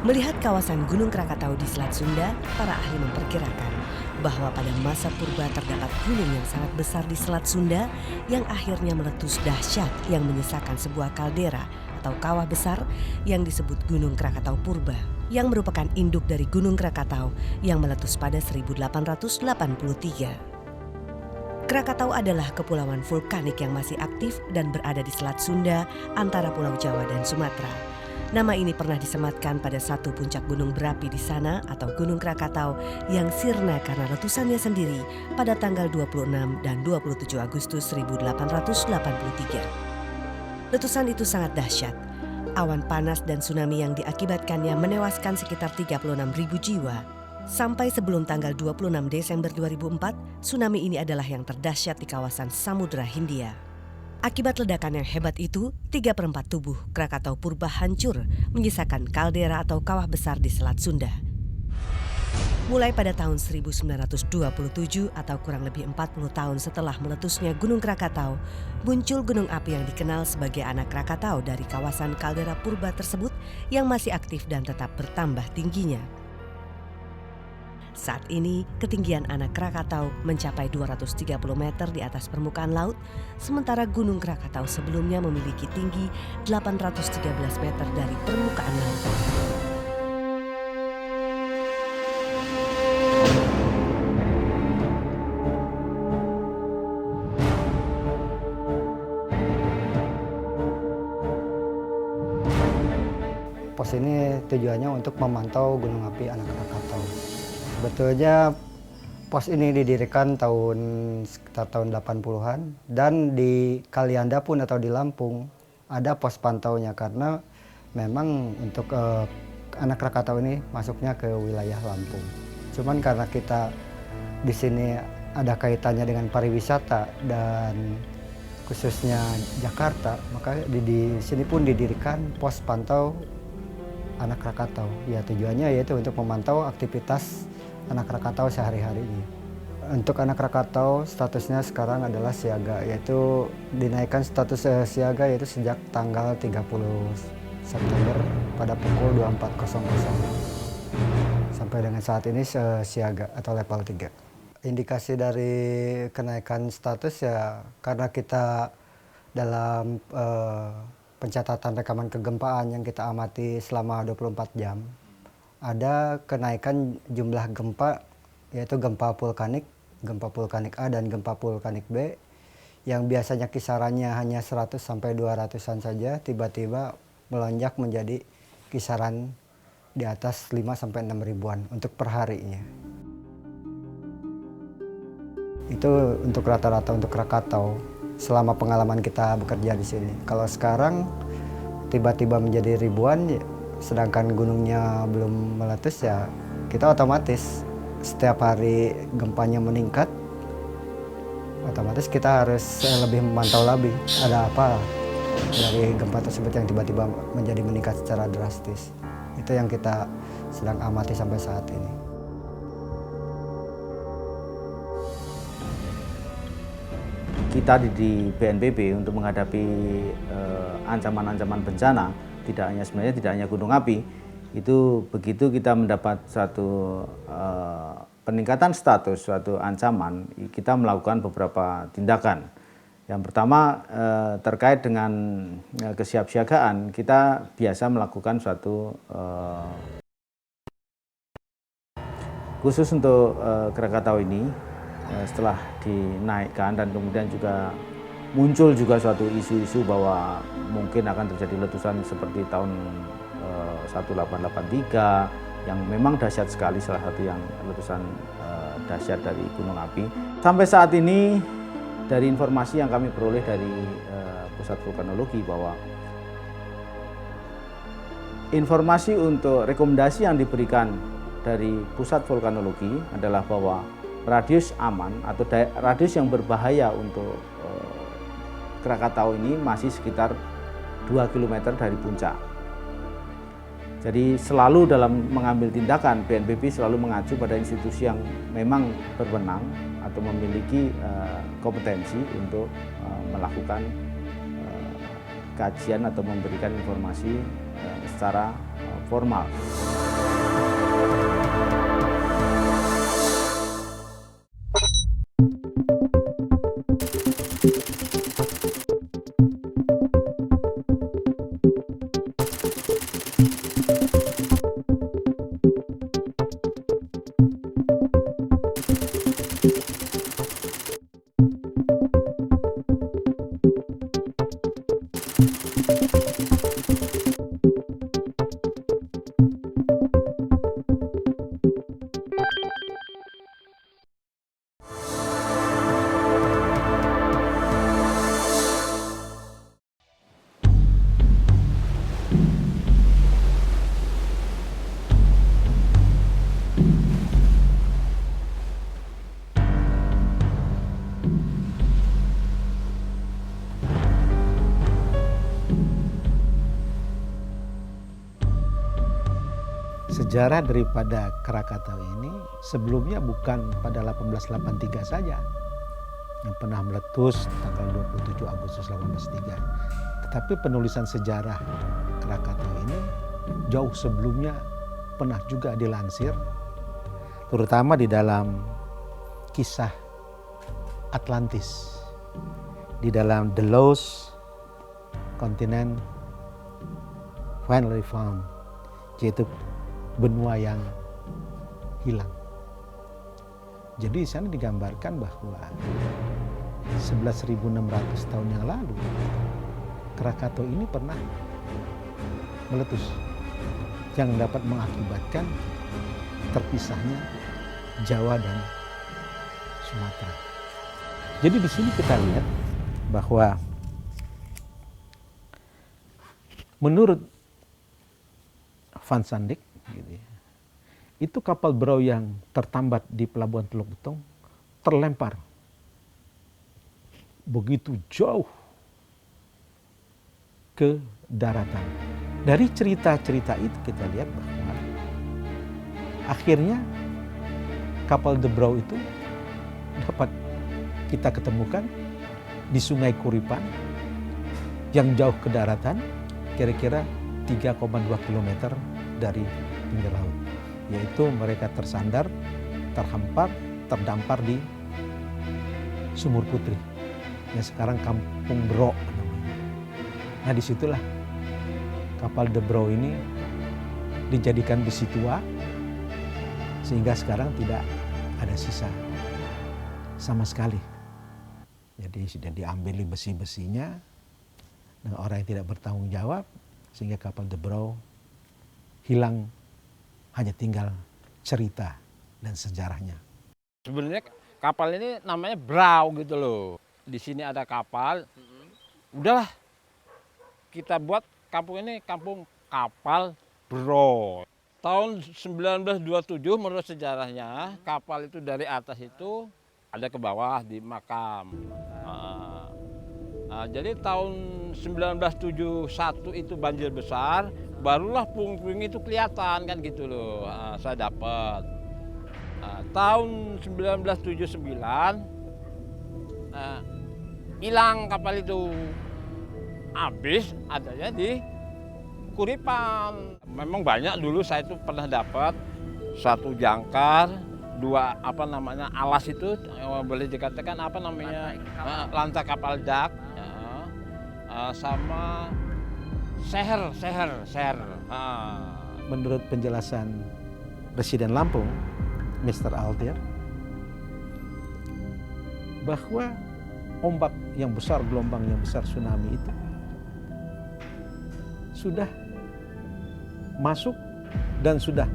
Melihat kawasan Gunung Krakatau di Selat Sunda, para ahli memperkirakan bahwa pada masa purba terdapat gunung yang sangat besar di Selat Sunda yang akhirnya meletus dahsyat yang menyisakan sebuah kaldera atau kawah besar yang disebut Gunung Krakatau Purba, yang merupakan induk dari Gunung Krakatau yang meletus pada 1883. Krakatau adalah kepulauan vulkanik yang masih aktif dan berada di Selat Sunda antara Pulau Jawa dan Sumatera. Nama ini pernah disematkan pada satu puncak gunung berapi di sana atau Gunung Krakatau yang sirna karena letusannya sendiri pada tanggal 26 dan 27 Agustus 1883. Letusan itu sangat dahsyat. Awan panas dan tsunami yang diakibatkannya menewaskan sekitar 36.000 jiwa. Sampai sebelum tanggal 26 Desember 2004, tsunami ini adalah yang terdahsyat di kawasan Samudra Hindia. Akibat ledakan yang hebat itu, 3/4 tubuh Krakatau Purba hancur, menyisakan kaldera atau kawah besar di Selat Sunda. Mulai pada tahun 1927 atau kurang lebih 40 tahun setelah meletusnya Gunung Krakatau, muncul gunung api yang dikenal sebagai anak Krakatau dari kawasan kaldera purba tersebut yang masih aktif dan tetap bertambah tingginya. Saat ini, ketinggian anak Krakatau mencapai 230 meter di atas permukaan laut, sementara Gunung Krakatau sebelumnya memiliki tinggi 813 meter dari permukaan laut. Pos ini tujuannya untuk memantau gunung api anak Krakatau. Sebetulnya pos ini didirikan sekitar tahun 80-an dan di Kalianda pun atau di Lampung ada pos pantaunya karena memang untuk anak Krakatau ini masuknya ke wilayah Lampung. Cuman karena kita di sini ada kaitannya dengan pariwisata dan khususnya Jakarta, maka di sini pun didirikan pos pantau anak Krakatau. Ya, tujuannya yaitu untuk memantau aktivitas anak Krakatau sehari-harinya. Untuk anak Krakatau statusnya sekarang adalah siaga, yaitu dinaikkan status siaga yaitu sejak tanggal 30 September pada pukul 24.00 sampai dengan saat ini siaga atau level 3. Indikasi dari kenaikan status ya karena kita dalam pencatatan rekaman kegempaan yang kita amati selama 24 jam, ada kenaikan jumlah gempa, yaitu gempa vulkanik A dan gempa vulkanik B, yang biasanya kisarannya hanya 100 sampai 200-an saja, tiba-tiba melonjak menjadi kisaran di atas 5 sampai 6 ribuan untuk perharinya. Itu untuk rata-rata untuk Krakatau selama pengalaman kita bekerja di sini. Kalau sekarang tiba-tiba menjadi ribuan, sedangkan gunungnya belum meletus, ya kita otomatis setiap hari gempanya meningkat, otomatis kita harus lebih memantau lebih ada apa dari gempa tersebut yang tiba-tiba menjadi meningkat secara drastis. Itu yang kita sedang amati sampai saat ini. Kita di BNPB untuk menghadapi ancaman-ancaman bencana, sebenarnya tidak hanya gunung api, itu begitu kita mendapat suatu peningkatan status, suatu ancaman, kita melakukan beberapa tindakan. Yang pertama terkait dengan kesiapsiagaan, kita biasa melakukan suatu khusus untuk Krakatau ini. Setelah dinaikkan dan kemudian juga muncul juga suatu isu-isu bahwa mungkin akan terjadi letusan seperti tahun 1883 yang memang dahsyat sekali, salah satu yang letusan dahsyat dari gunung api. Sampai saat ini dari informasi yang kami peroleh dari Pusat Vulkanologi bahwa informasi untuk rekomendasi yang diberikan dari Pusat Vulkanologi adalah bahwa radius aman atau radius yang berbahaya untuk Krakatau ini masih sekitar 2 km dari puncak. Jadi selalu dalam mengambil tindakan, BNPB selalu mengacu pada institusi yang memang berwenang atau memiliki kompetensi untuk melakukan kajian atau memberikan informasi secara formal. Sejarah daripada Krakatau ini sebelumnya bukan pada 1883 saja yang pernah meletus tanggal 27 Agustus 1883. Tetapi penulisan sejarah Krakatau ini jauh sebelumnya pernah juga dilansir, terutama di dalam kisah Atlantis, di dalam The Lost Continent Finally Found, yaitu benua yang hilang. Jadi di sana digambarkan bahwa 11.600 tahun yang lalu Krakatau ini pernah meletus yang dapat mengakibatkan terpisahnya Jawa dan Sumatera. Jadi di sini kita lihat bahwa menurut Van Sandik, gitu ya, itu kapal berau yang tertambat di pelabuhan Teluk Betong terlempar begitu jauh ke daratan. Dari cerita-cerita itu kita lihat bahwa akhirnya kapal The Brau itu dapat kita ketemukan di Sungai Kuripan yang jauh ke daratan, kira-kira 3,2 km dari pinggir laut. Yaitu mereka tersandar, terhampar, terdampar di Sumur Putri, yang sekarang Kampung Bro namanya. Nah disitulah kapal The Brau ini dijadikan besi tua, sehingga sekarang tidak ada sisa sama sekali. Jadi sudah diambil besi-besinya dengan orang yang tidak bertanggung jawab, sehingga kapal The Brau hilang, hanya tinggal cerita dan sejarahnya. Sebenarnya kapal ini namanya Brau gitu loh. Di sini ada kapal, udahlah kita buat kampung ini kampung kapal Brau. Tahun 1927 menurut sejarahnya kapal itu dari atas itu ada ke bawah di makam. Jadi tahun 1971 itu banjir besar, barulah puing-puing itu kelihatan kan gitu loh. Saya dapat. Tahun 1979 hilang kapal itu, habis adanya di Kuripan. Memang banyak dulu saya itu pernah dapat satu jangkar, dua alas itu boleh dikatakan lantai kapal dak, sama seher. Menurut penjelasan Residen Lampung, Mr. Altir, bahwa ombak yang besar, gelombang yang besar, tsunami itu sudah masuk dan sudah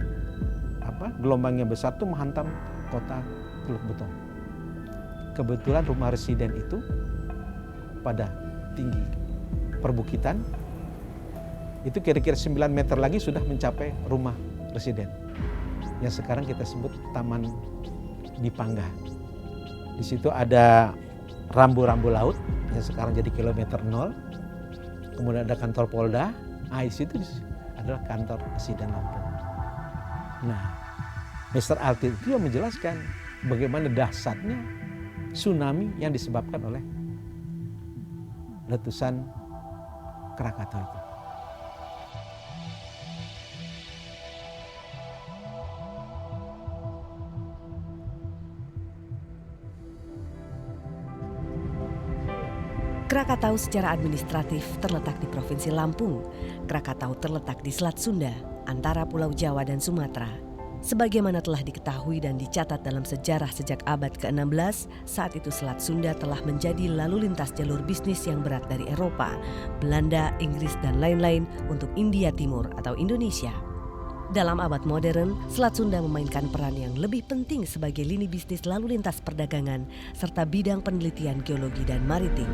gelombang yang besar itu menghantam kota Teluk Betong. Kebetulan rumah residen itu pada tinggi perbukitan, itu kira-kira 9 meter lagi sudah mencapai rumah residen yang sekarang kita sebut Taman Dipangga. Di situ ada rambu-rambu laut yang sekarang jadi kilometer 0. Kemudian ada kantor Polda. Di situ adalah kantor Residen Lampung. Nah, Mr. Altir itu yang menjelaskan bagaimana dahsyatnya tsunami yang disebabkan oleh letusan Krakatau itu. Krakatau secara administratif terletak di Provinsi Lampung. Krakatau terletak di Selat Sunda, antara Pulau Jawa dan Sumatera. Sebagaimana telah diketahui dan dicatat dalam sejarah sejak abad ke-16, saat itu Selat Sunda telah menjadi lalu lintas jalur bisnis yang berat dari Eropa, Belanda, Inggris, dan lain-lain untuk India Timur atau Indonesia. Dalam abad modern, Selat Sunda memainkan peran yang lebih penting sebagai lini bisnis lalu lintas perdagangan serta bidang penelitian geologi dan maritim.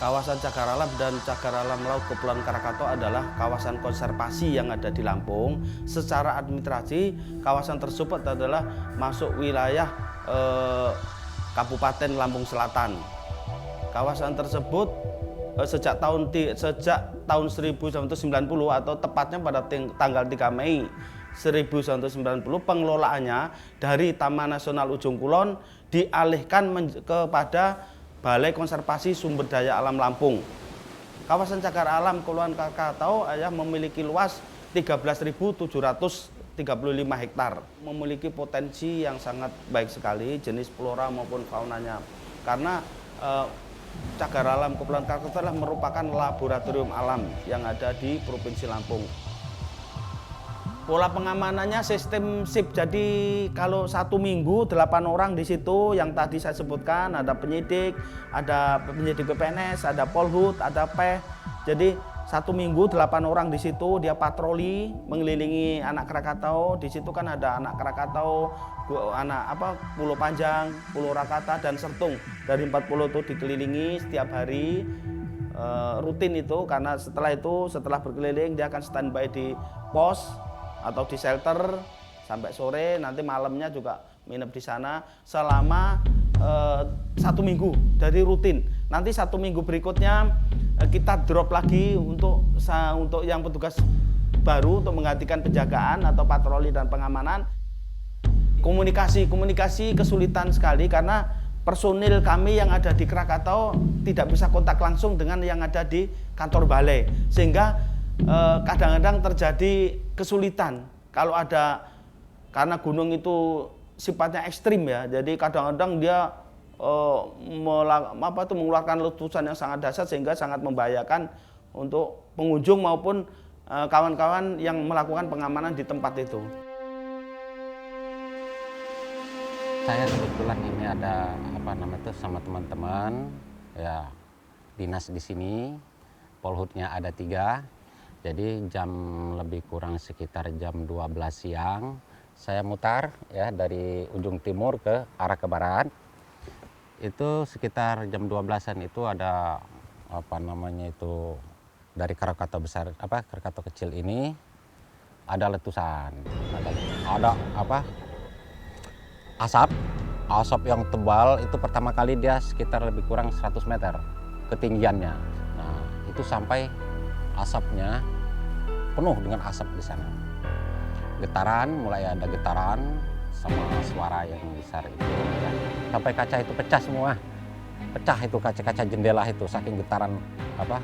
Kawasan Cagar Alam dan Cagar Alam Laut Kepulauan Krakatau adalah kawasan konservasi yang ada di Lampung. Secara administrasi, kawasan tersebut adalah masuk wilayah Kabupaten Lampung Selatan. Kawasan tersebut sejak tahun 1990 atau tepatnya pada tanggal 3 Mei 1990 pengelolaannya dari Taman Nasional Ujung Kulon dialihkan kepada Balai Konservasi Sumber Daya Alam Lampung. Kawasan Cagar Alam Kepulauan Krakatau memiliki luas 13.735 hektar. Memiliki potensi yang sangat baik sekali jenis flora maupun faunanya. Karena Cagar Alam Kepulauan Krakatau merupakan laboratorium alam yang ada di Provinsi Lampung. Pola pengamanannya sistem SIP, jadi kalau 1 minggu 8 orang di situ yang tadi saya sebutkan, ada penyidik PPNS, ada Polhut, ada PEH. Jadi 1 minggu 8 orang di situ dia patroli mengelilingi anak Krakatau. Di situ kan ada anak Krakatau, Pulau Panjang, Pulau Rakata dan Sertung. Dari 4 pulau itu dikelilingi setiap hari rutin itu, karena setelah berkeliling dia akan standby di pos atau di shelter sampai sore, nanti malamnya juga nginep di sana selama 1 minggu dari rutin. Nanti 1 minggu berikutnya kita drop lagi untuk yang petugas baru untuk menggantikan penjagaan atau patroli dan pengamanan. Komunikasi kesulitan sekali karena personil kami yang ada di Krakatau tidak bisa kontak langsung dengan yang ada di kantor balai, sehingga kadang-kadang terjadi kesulitan kalau ada, karena gunung itu sifatnya ekstrim ya, jadi kadang-kadang dia mengeluarkan letusan yang sangat dahsyat sehingga sangat membahayakan untuk pengunjung maupun kawan-kawan yang melakukan pengamanan di tempat itu. Saya kebetulan ini ada sama teman-teman ya, dinas di sini, Polhutnya ada 3. Jadi jam lebih kurang sekitar jam 12 siang saya mutar ya dari ujung timur ke arah ke barat. Itu sekitar jam 12-an itu ada dari Krakatau besar Krakatau kecil ini ada letusan. Ada asap yang tebal. Itu pertama kali dia sekitar lebih kurang 100 meter ketinggiannya. Nah, itu sampai asapnya penuh dengan asap di sana. Mulai ada getaran sama suara yang besar itu ya. Sampai kaca itu pecah semua. Pecah itu kaca-kaca jendela itu saking getaran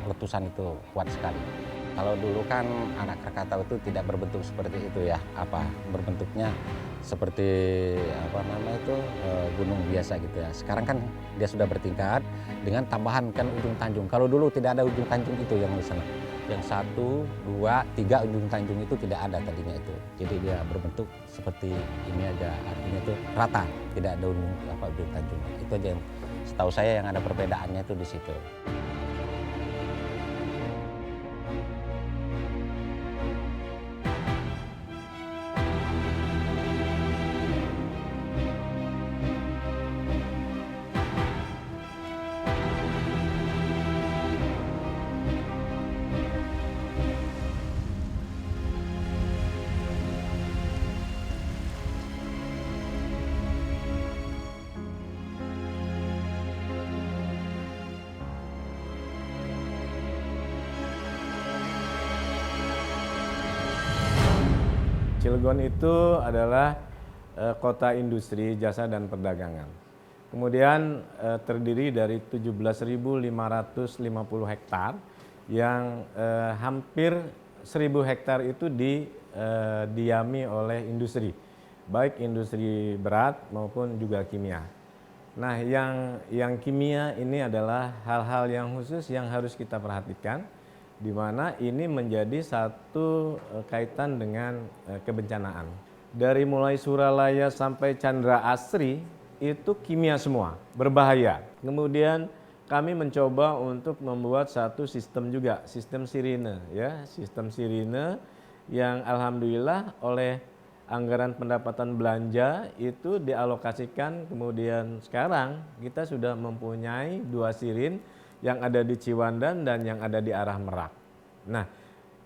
letusan itu kuat sekali. Kalau dulu kan anak Krakatau itu tidak berbentuk seperti itu ya, berbentuknya seperti gunung biasa gitu ya. Sekarang kan dia sudah bertingkat dengan tambahan kan ujung tanjung. Kalau dulu tidak ada ujung tanjung itu yang di sana. Yang 1, 2, 3 ujung tanjung itu tidak ada tadinya itu. Jadi dia berbentuk seperti ini aja, artinya itu rata, tidak ada ujung tanjung. Itu aja yang setahu saya yang ada perbedaannya itu di situ. Cilegon itu adalah kota industri, jasa dan perdagangan. Kemudian terdiri dari 17.550 hektar yang hampir 1.000 hektar itu didiami oleh industri, baik industri berat maupun juga kimia. Nah, yang kimia ini adalah hal-hal yang khusus yang harus kita perhatikan, di mana ini menjadi satu kaitan dengan kebencanaan. Dari mulai Suralaya sampai Chandra Asri itu kimia semua, berbahaya. Kemudian kami mencoba untuk membuat satu sistem juga, sistem sirine, ya, sistem sirine yang alhamdulillah oleh anggaran pendapatan belanja itu dialokasikan. Kemudian sekarang kita sudah mempunyai 2 sirin yang ada di Ciwandan dan yang ada di arah Merak. Nah,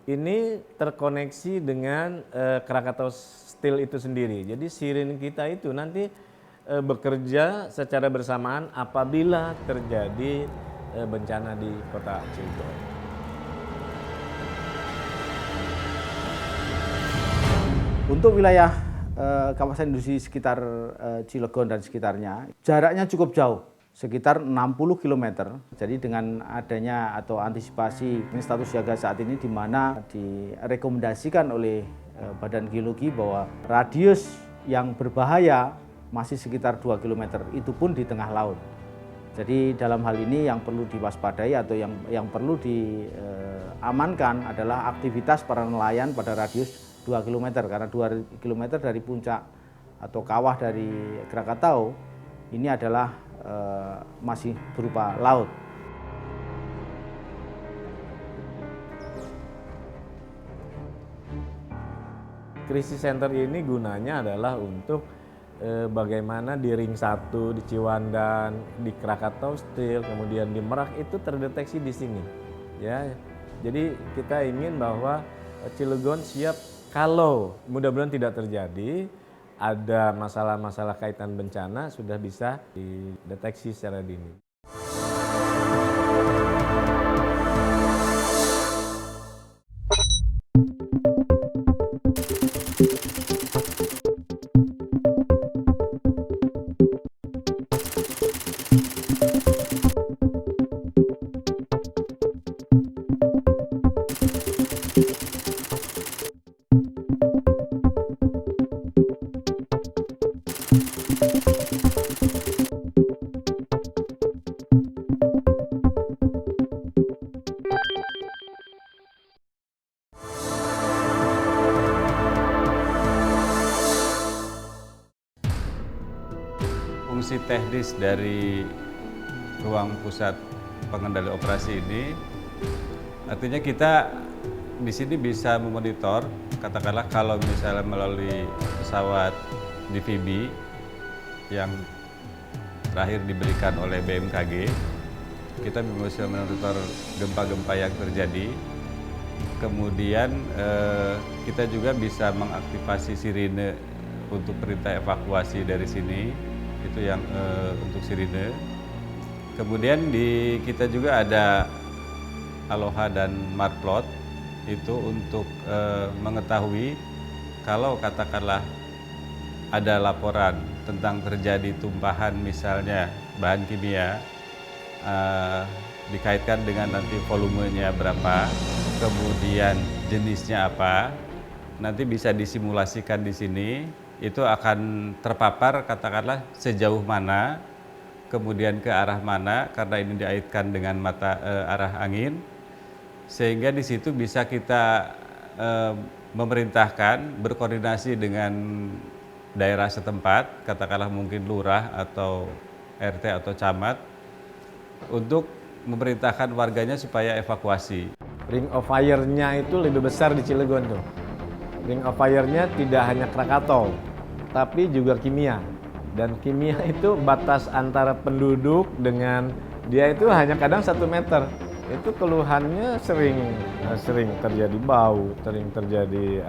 ini terkoneksi dengan Krakatau Steel itu sendiri. Jadi sirin kita itu nanti bekerja secara bersamaan apabila terjadi bencana di kota Cilegon. Untuk wilayah kawasan industri sekitar Cilegon dan sekitarnya, jaraknya cukup jauh, sekitar 60 km. Jadi dengan adanya atau antisipasi status siaga saat ini, di mana direkomendasikan oleh Badan Geologi bahwa radius yang berbahaya masih sekitar 2 km, itu pun di tengah laut. Jadi dalam hal ini yang perlu diwaspadai atau yang perlu diamankan adalah aktivitas para nelayan pada radius 2 km, karena 2 km dari puncak atau kawah dari Krakatau ini adalah masih berupa laut. Krisis center ini gunanya adalah untuk bagaimana di Ring 1, di Ciwandan, di Krakatau Steel, kemudian di Merak itu terdeteksi di sini. Ya, jadi kita ingin bahwa Cilegon siap kalau mudah-mudahan tidak terjadi, ada masalah-masalah kaitan bencana sudah bisa dideteksi secara dini. Fungsi teknis dari ruang pusat pengendali operasi ini, artinya kita di sini bisa memonitor, katakanlah kalau misalnya melalui pesawat DVB yang terakhir diberikan oleh BMKG, kita bisa memonitor gempa-gempa yang terjadi. Kemudian kita juga bisa mengaktifasi sirine untuk perintah evakuasi dari sini. Itu yang untuk sirine. Kemudian kita juga ada Aloha dan Marplot itu untuk mengetahui kalau katakanlah ada laporan tentang terjadi tumpahan misalnya bahan kimia, dikaitkan dengan nanti volumenya berapa, kemudian jenisnya apa, nanti bisa disimulasikan di sini. Itu akan terpapar katakanlah sejauh mana, kemudian ke arah mana, karena ini dikaitkan dengan mata arah angin, sehingga di situ bisa kita memerintahkan berkoordinasi dengan daerah setempat, katakanlah mungkin lurah atau RT atau camat, untuk memerintahkan warganya supaya evakuasi. Ring of fire-nya itu lebih besar di Cilegon tuh. Ring of fire-nya tidak hanya Krakatau, tapi juga kimia. Dan kimia itu batas antara penduduk dengan dia itu hanya kadang 1 meter. Itu keluhannya sering terjadi bau, sering terjadi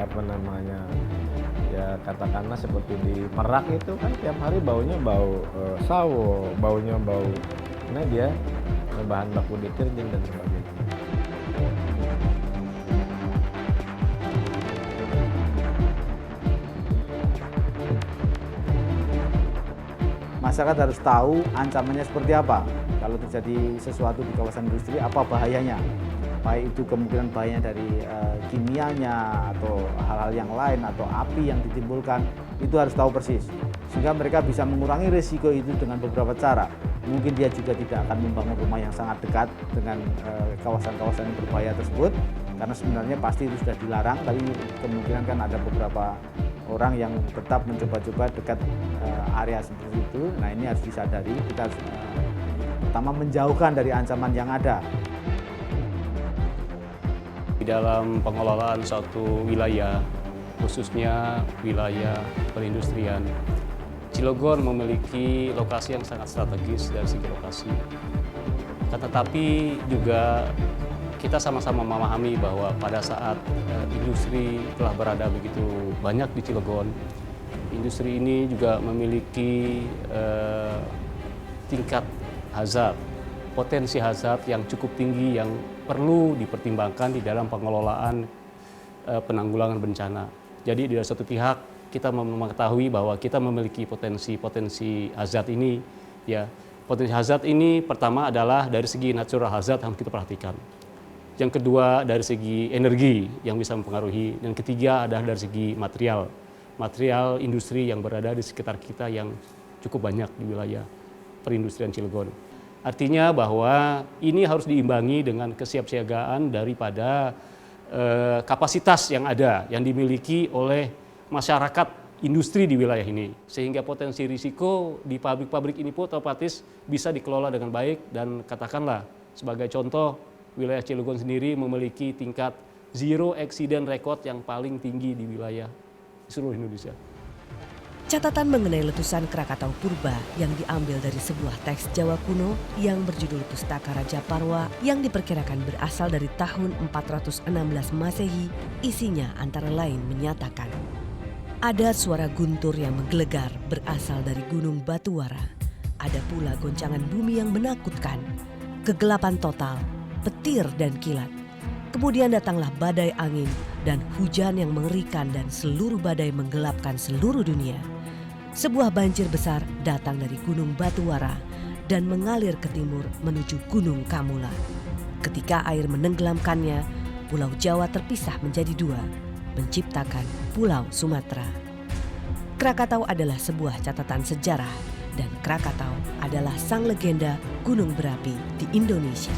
ya katakanlah seperti di Merak itu kan tiap hari baunya bau sawo, baunya bau, karena dia bahan baku deterjen dan sebagainya. masyarakat harus tahu ancamannya seperti apa. Kalau terjadi sesuatu di kawasan industri, apa bahayanya. Baik itu kemungkinan bahayanya dari kimianya atau hal-hal yang lain atau api yang ditimbulkan, itu harus tahu persis. Sehingga mereka bisa mengurangi risiko itu dengan beberapa cara. Mungkin dia juga tidak akan membangun rumah yang sangat dekat dengan kawasan-kawasan yang berbahaya tersebut, karena sebenarnya pasti itu sudah dilarang, tapi kemungkinan kan ada beberapa orang yang tetap mencoba-coba dekat area seperti itu. Nah, ini harus disadari, kita harus pertama menjauhkan dari ancaman yang ada. Di dalam pengelolaan suatu wilayah, khususnya wilayah perindustrian, Cilegon memiliki lokasi yang sangat strategis dari segi lokasi. Tetapi juga kita sama-sama memahami bahwa pada saat industri telah berada begitu banyak di Cilegon, industri ini juga memiliki tingkat hazard, potensi hazard yang cukup tinggi yang perlu dipertimbangkan di dalam pengelolaan penanggulangan bencana. Jadi dari satu pihak kita mengetahui bahwa kita memiliki potensi hazard ini, ya. Potensi hazard ini pertama adalah dari segi natural hazard yang kita perhatikan. Yang kedua dari segi energi yang bisa mempengaruhi, dan ketiga adalah dari segi material industri yang berada di sekitar kita yang cukup banyak di wilayah perindustrian Cilegon. Artinya bahwa ini harus diimbangi dengan kesiapsiagaan daripada kapasitas yang ada, yang dimiliki oleh masyarakat industri di wilayah ini. Sehingga potensi risiko di pabrik-pabrik ini pun otomatis bisa dikelola dengan baik, dan katakanlah sebagai contoh, wilayah Cilegon sendiri memiliki tingkat zero accident record yang paling tinggi di wilayah di seluruh Indonesia. Catatan mengenai letusan Krakatau Purba yang diambil dari sebuah teks Jawa kuno yang berjudul Pustaka Raja Parwa yang diperkirakan berasal dari tahun 416 Masehi, isinya antara lain menyatakan ada suara guntur yang menggelegar berasal dari Gunung Batuwara. Ada pula goncangan bumi yang menakutkan, kegelapan total, petir dan kilat. Kemudian datanglah badai angin dan hujan yang mengerikan, dan seluruh badai menggelapkan seluruh dunia. Sebuah banjir besar datang dari Gunung Batuwara dan mengalir ke timur menuju Gunung Kamula. Ketika air menenggelamkannya, Pulau Jawa terpisah menjadi dua, menciptakan Pulau Sumatera. Krakatau adalah sebuah catatan sejarah, dan Krakatau adalah sang legenda gunung berapi di Indonesia.